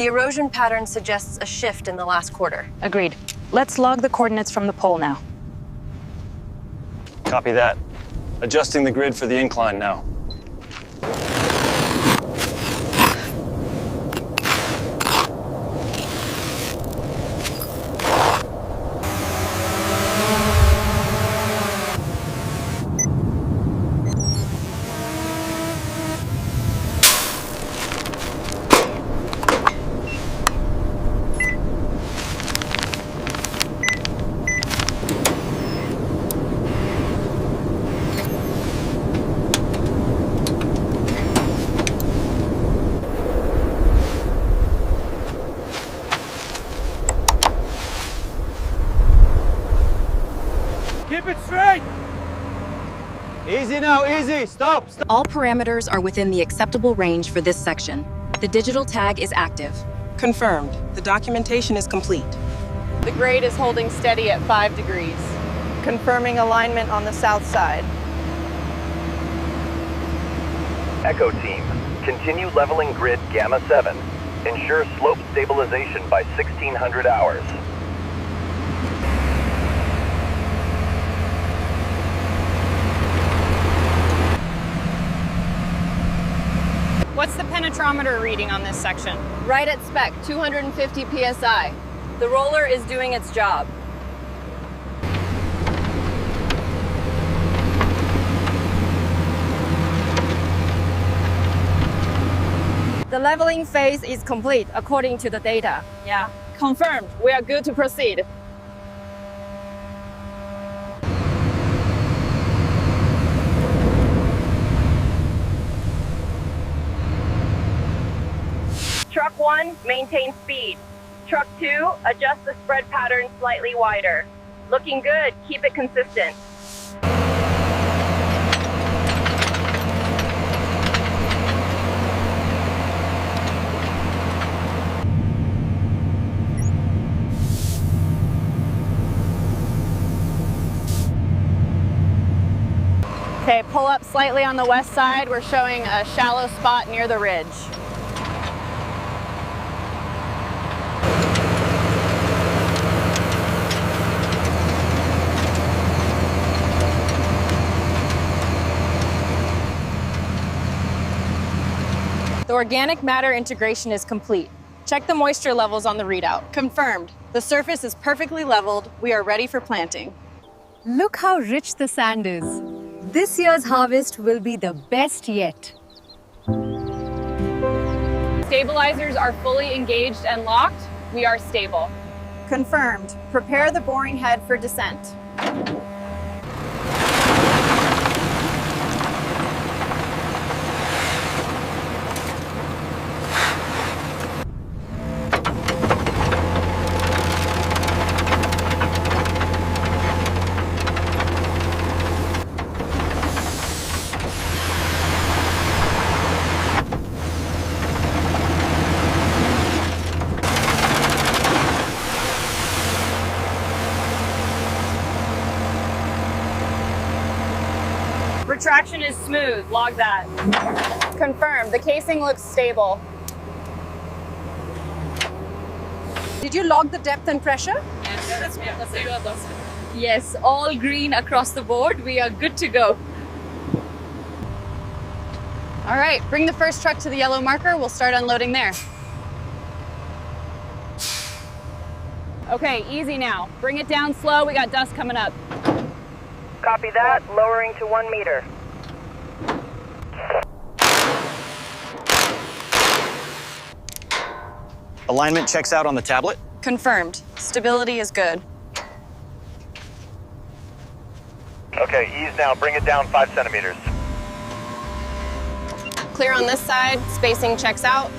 The erosion pattern suggests a shift in the last quarter. Agreed. Let's log the coordinates from the pole now. Copy that. Adjusting the grid for the incline now. Keep it straight! Easy now, easy. Stop. All parameters are within the acceptable range for this section. The digital tag is active. Confirmed. The documentation is complete. The grade is holding steady at 5 degrees. Confirming alignment on the south side. Echo team, continue leveling grid Gamma 7. Ensure slope stabilization by 1600 hours. What's the penetrometer reading on this section? Right at spec, 250 psi. The roller is doing its job. The leveling phase is complete according to the data. Yeah. Confirmed. We are good to proceed. Truck 1, maintain speed. Truck 2, adjust the spread pattern slightly wider. Looking good. Keep it consistent. Okay, pull up slightly on the west side. We're showing a shallow spot near the ridge. The organic matter integration is complete. Check the moisture levels on the readout. Confirmed. The surface is perfectly leveled. We are ready for planting. Look how rich the sand is. This year's harvest will be the best yet. Stabilizers are fully engaged and locked. We are stable. Confirmed. Prepare the boring head for descent. Retraction is smooth. Log that. Confirmed. The casing looks stable. Did you log the depth and pressure? Yes, all green across the board. We are good to go. All right, bring the first truck to the yellow marker. We'll start unloading there. Okay, easy now. Bring it down slow. We got dust coming up. Copy that. Lowering to 1 meter. Alignment checks out on the tablet. Confirmed. Stability is good. Okay, ease now. Bring it down 5 centimeters. Clear on this side. Spacing checks out.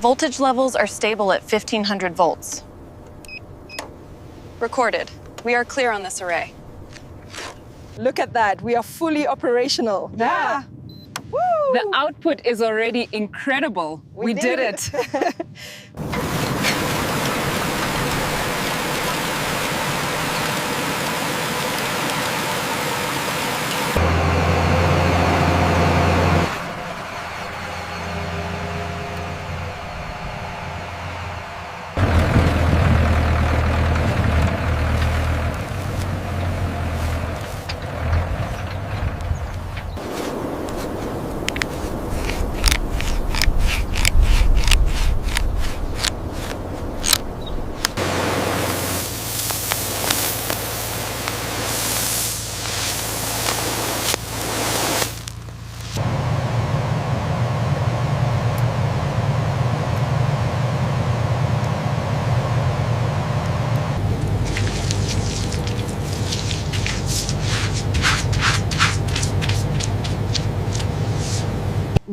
Voltage levels are stable at 1500 volts. Recorded. We are clear on this array. Look at that. We are fully operational. Yeah. Woo! The output is already incredible. We did it.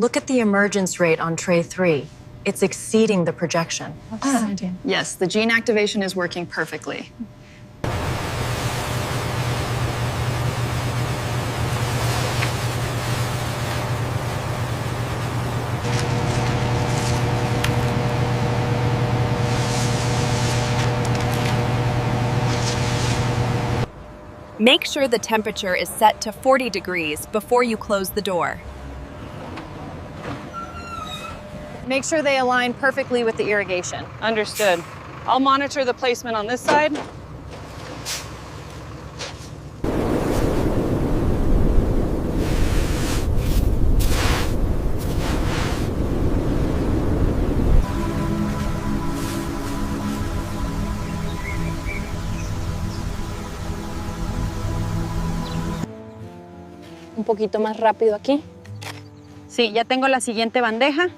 Look at the emergence rate on tray 3. It's exceeding the projection. Yes, the gene activation is working perfectly. Make sure the temperature is set to 40 degrees before you close the door. Make sure they align perfectly with the irrigation. Understood. I'll monitor the placement on this side. Un poquito más rápido aquí. Sí, ya tengo la siguiente bandeja.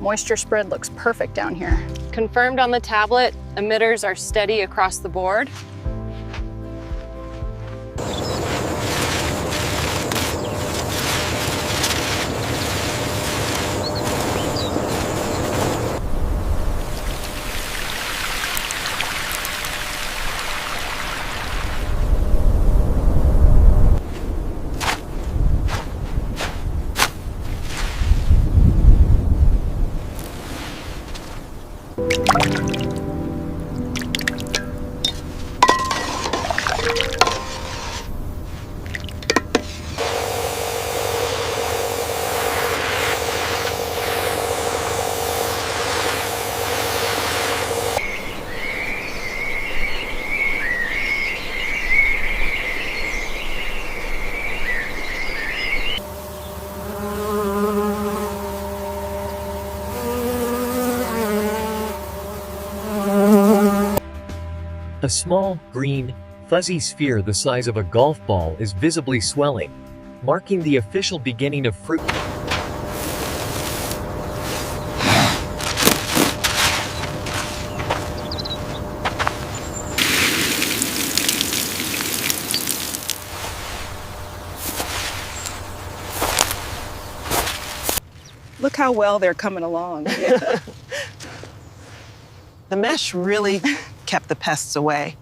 Moisture spread looks perfect down here. Confirmed on the tablet, emitters are steady across the board. A small, green, fuzzy sphere the size of a golf ball is visibly swelling, marking the official beginning of fruit. Look how well they're coming along. The mesh really kept the pests away.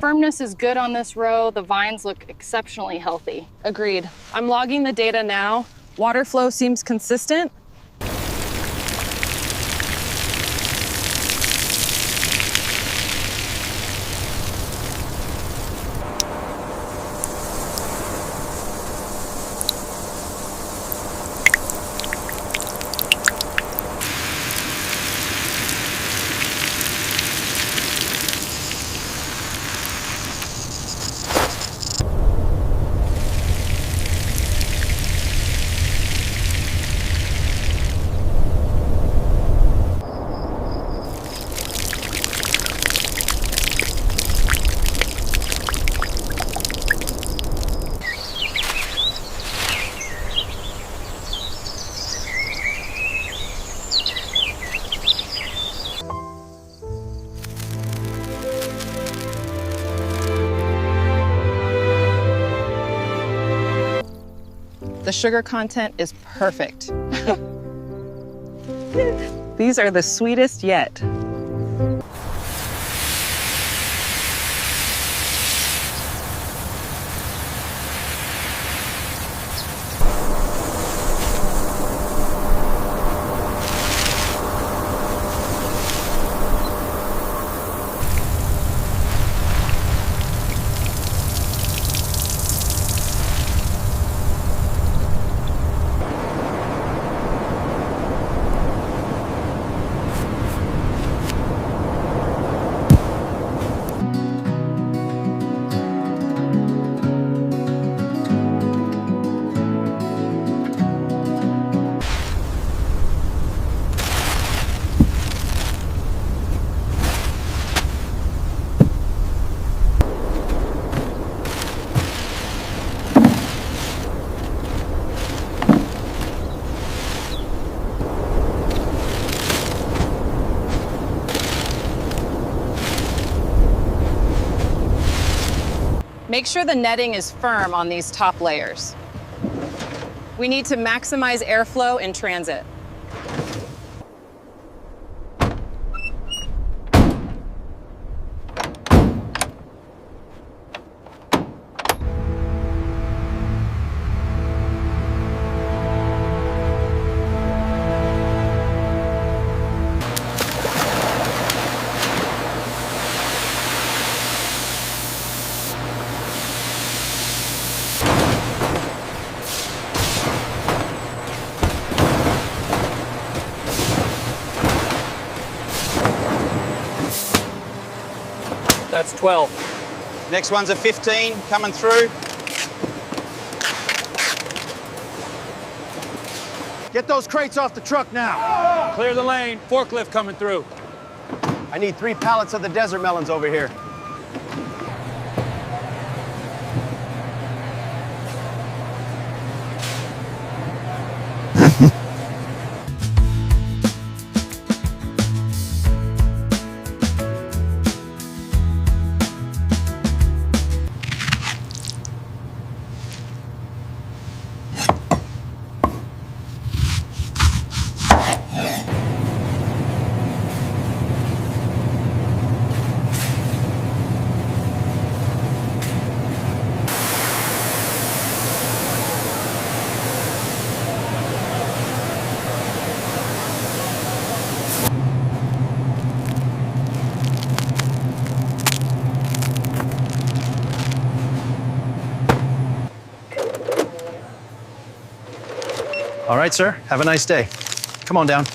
Firmness is good on this row. The vines look exceptionally healthy. Agreed. I'm logging the data now. Water flow seems consistent. The sugar content is perfect. These are the sweetest yet. Make sure the netting is firm on these top layers. We need to maximize airflow in transit. That's 12. Next one's a 15 coming through. Get those crates off the truck now. Clear the lane. Forklift coming through. I need 3 pallets of the desert melons over here. All right, sir. Have a nice day. Come on down.